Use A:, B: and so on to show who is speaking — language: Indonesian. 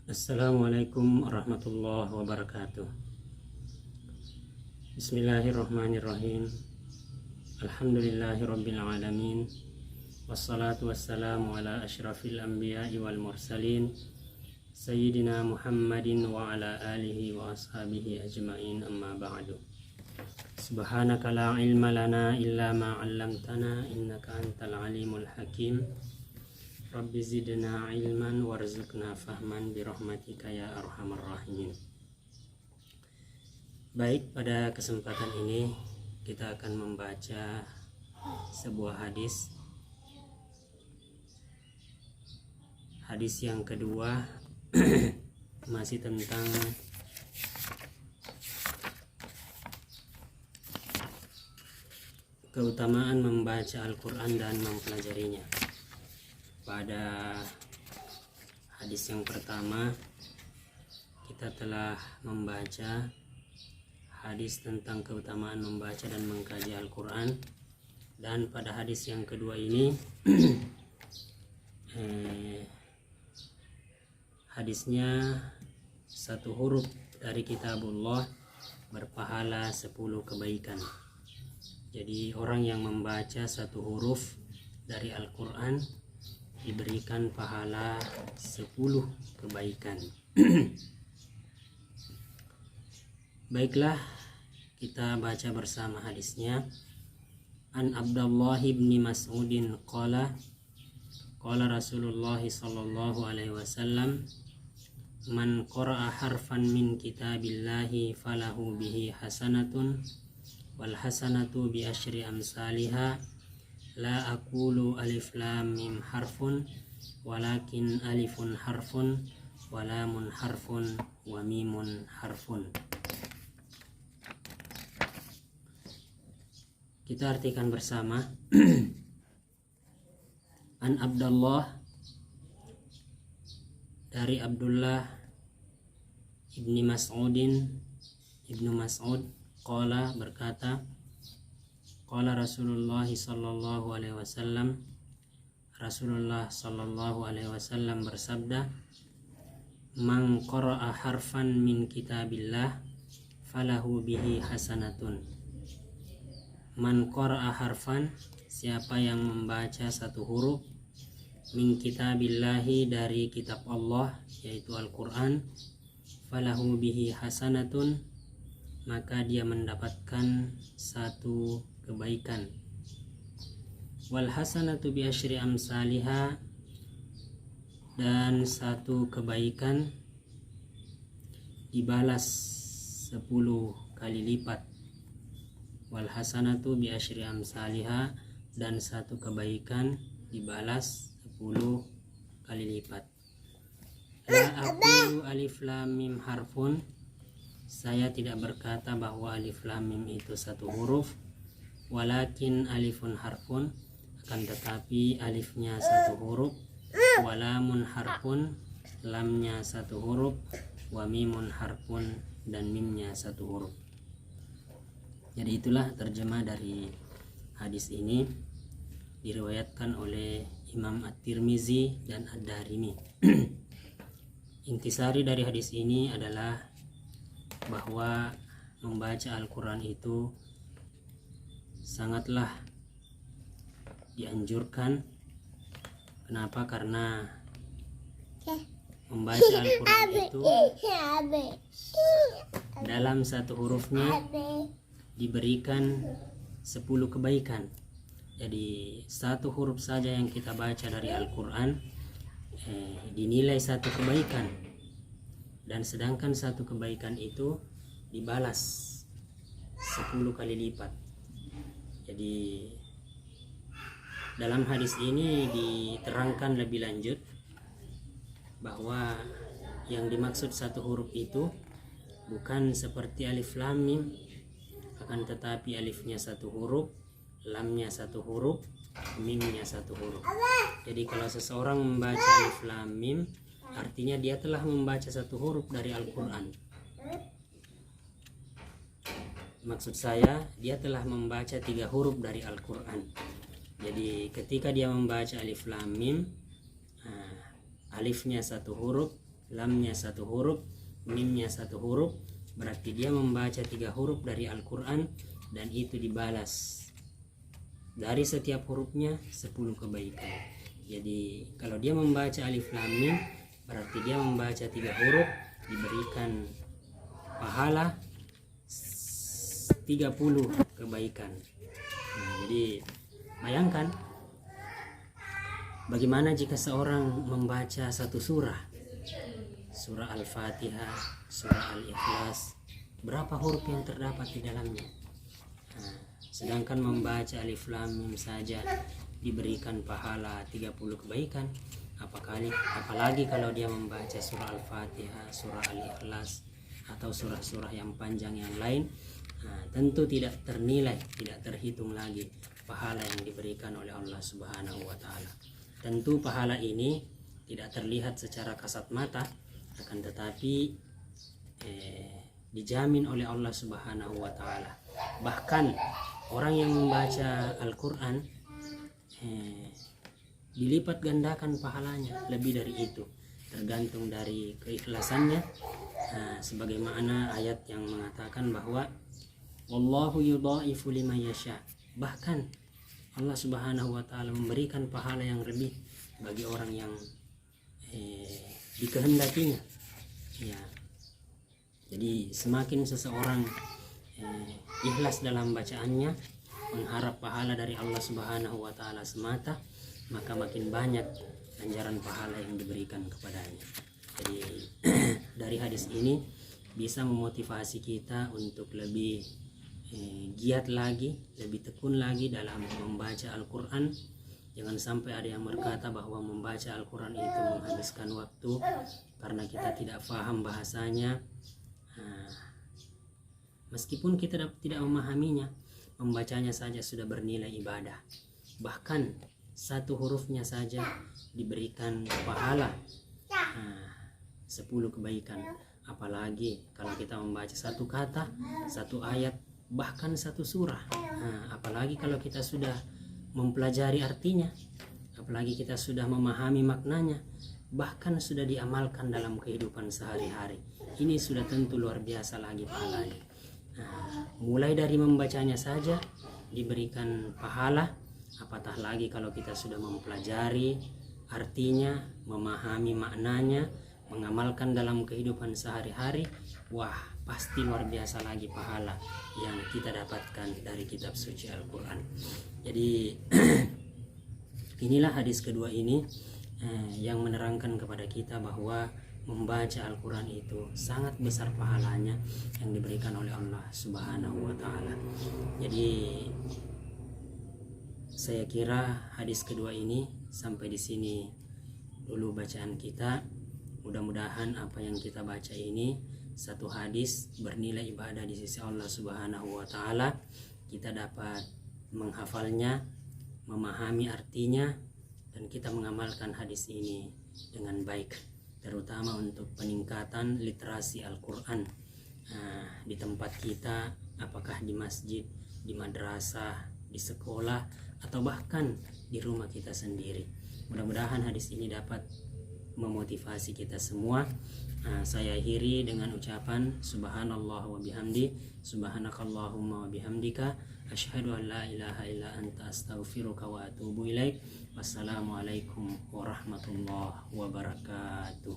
A: Assalamualaikum warahmatullahi wabarakatuh. Bismillahirrahmanirrahim. Alhamdulillahirabbil alamin. Wassalatu wassalamu ala asyrafil anbiya'i wal mursalin Sayyidina Muhammadin wa ala alihi wa ashabihi ajma'in, amma ba'du. Subhanaka la ilma lana illa ma 'allamtana innaka antal alimul hakim. Rabbi zidna ilman warzuqna fahman birahmatika ya arhamar rahimin. Baik, pada kesempatan ini kita akan membaca sebuah hadis. Hadis yang kedua masih tentang keutamaan membaca Al-Quran dan mempelajarinya. Pada hadis yang pertama kita telah membaca hadis tentang keutamaan membaca dan mengkaji Al-Quran, dan pada hadis yang kedua ini hadisnya satu huruf dari kitabullah berpahala 10 kebaikan. Jadi orang yang membaca satu huruf dari Al-Quran diberikan pahala 10 kebaikan. Baiklah, kita baca bersama hadisnya. An Abdullah bin Mas'udin qala qala Rasulullah sallallahu alaihi wasallam man qara'a harfan min kitabillahi falahu bihi hasanatun wal hasanatu bi asyri amsalihha la aqulu alif lam mim harfun walakin alifun harfun wa lamun harfun wa mimun harfun. Kita artikan bersama. An Abdullah, dari Abdullah ibni Mas'udin, ibnu Mas'ud, qala berkata, qala Rasulullah sallallahu alaihi wasallam, Rasulullah sallallahu alaihi wasallam bersabda, man qara'a harfan min kitabillah falahu bihi hasanatun. Man qara'a harfan, siapa yang membaca satu huruf, min kitabillahi, dari kitab Allah yaitu Al-Quran, falahu bihi hasanatun, maka dia mendapatkan satu kebaikan. Wal hasanatu bi asyri amsalihha, dan satu kebaikan dibalas 10 kali lipat. Wal hasanatu bi asyri amsalihha, dan satu kebaikan dibalas 10 kali lipat. La aqulu alif lam mim harfun, saya tidak berkata bahwa alif lam mim itu satu huruf, walakin alifun harfun, akan tetapi alifnya satu huruf, walamun harfun, lamnya satu huruf, wa mimun harfun, dan mimnya satu huruf. Jadi itulah terjemah dari hadis ini, diriwayatkan oleh Imam At-Tirmizi dan Ad-Darimi. Intisari dari hadis ini adalah bahwa membaca Al-Quran itu sangatlah dianjurkan. Kenapa? Karena membaca Al-Quran itu dalam satu hurufnya diberikan 10 kebaikan. Jadi satu huruf saja yang kita baca dari Al-Quran dinilai satu kebaikan, dan sedangkan satu kebaikan itu dibalas 10 kali lipat. Jadi dalam hadis ini diterangkan lebih lanjut bahwa yang dimaksud satu huruf itu bukan seperti alif lam mim, akan tetapi alifnya satu huruf, lamnya satu huruf, mimnya satu huruf. Jadi kalau seseorang membaca alif lam mim, artinya dia telah membaca satu huruf dari Al-Quran. Maksud saya, dia telah membaca 3 huruf dari Al-Quran. Jadi ketika dia membaca alif lam mim, alifnya satu huruf, lamnya 1 huruf, mimnya 1 huruf, berarti dia membaca 3 huruf dari Al-Quran, dan itu dibalas dari setiap hurufnya 10 kebaikan. Jadi kalau dia membaca alif lam mim, berarti dia membaca 3 huruf, diberikan pahala 30 kebaikan. Nah, jadi bayangkan bagaimana jika seorang membaca 1 surah, surah Al-Fatihah, surah Al-Ikhlas, berapa huruf yang terdapat di dalamnya. Nah, sedangkan membaca alif lam mim saja diberikan pahala 30 kebaikan, apalagi kalau dia membaca surah Al-Fatihah, surah Al-Ikhlas, atau surah-surah yang panjang yang lain. Nah, tentu tidak ternilai, tidak terhitung lagi pahala yang diberikan oleh Allah Subhanahu wa Ta'ala. Tentu pahala ini tidak terlihat secara kasat mata, akan tetapi dijamin oleh Allah Subhanahu wa Ta'ala. Bahkan orang yang membaca Al-Quran dilipat gandakan pahalanya lebih dari itu, tergantung dari keikhlasannya. Sebagaimana ayat yang mengatakan bahwa wallahu yudha'ifu liman yasha, bahkan Allah Subhanahu wa Ta'ala memberikan pahala yang lebih bagi orang yang dikehendakinya. Ya. Jadi semakin seseorang ikhlas dalam bacaannya, mengharap pahala dari Allah Subhanahu wa Ta'ala semata, maka makin banyak ganjaran pahala yang diberikan kepadanya. Jadi dari hadis ini bisa memotivasi kita untuk lebih giat lagi, lebih tekun lagi dalam membaca Al-Quran. Jangan sampai ada yang berkata bahwa membaca Al-Quran itu menghabiskan waktu karena kita tidak paham bahasanya. Meskipun kita tidak memahaminya, membacanya saja sudah bernilai ibadah. Bahkan 1 hurufnya saja diberikan pahala 10 kebaikan. Apalagi kalau kita membaca 1 kata, 1 ayat, bahkan 1 surah. Apalagi kalau kita sudah mempelajari artinya, apalagi kita sudah memahami maknanya, bahkan sudah diamalkan dalam kehidupan sehari-hari. Ini sudah tentu luar biasa lagi pahalanya. Mulai dari membacanya saja diberikan pahala, apatah lagi kalau kita sudah mempelajari artinya, memahami maknanya, mengamalkan dalam kehidupan sehari-hari. Wah, pasti luar biasa lagi pahala yang kita dapatkan dari kitab suci Al-Quran. Jadi inilah hadis kedua ini yang menerangkan kepada kita bahwa membaca Al-Quran itu sangat besar pahalanya yang diberikan oleh Allah Subhanahu wa Ta'ala. Jadi saya kira hadis kedua ini sampai di sini dulu bacaan kita. Mudah-mudahan apa yang kita baca ini satu hadis bernilai ibadah di sisi Allah Subhanahu wa Ta'ala. Kita dapat menghafalnya, memahami artinya, dan kita mengamalkan hadis ini dengan baik, terutama untuk peningkatan literasi Al-Quran di tempat kita, apakah di masjid, di madrasah, di sekolah, atau bahkan di rumah kita sendiri. Mudah-mudahan hadis ini dapat memotivasi kita semua. Saya akhiri dengan ucapan subhanallah wa bihamdi, subhanakallahumma wa bihamdika, asyhadu an la ilaha illa anta astaghfiruka wa atubu ilaik. Wassalamualaikum warahmatullahi wabarakatuh.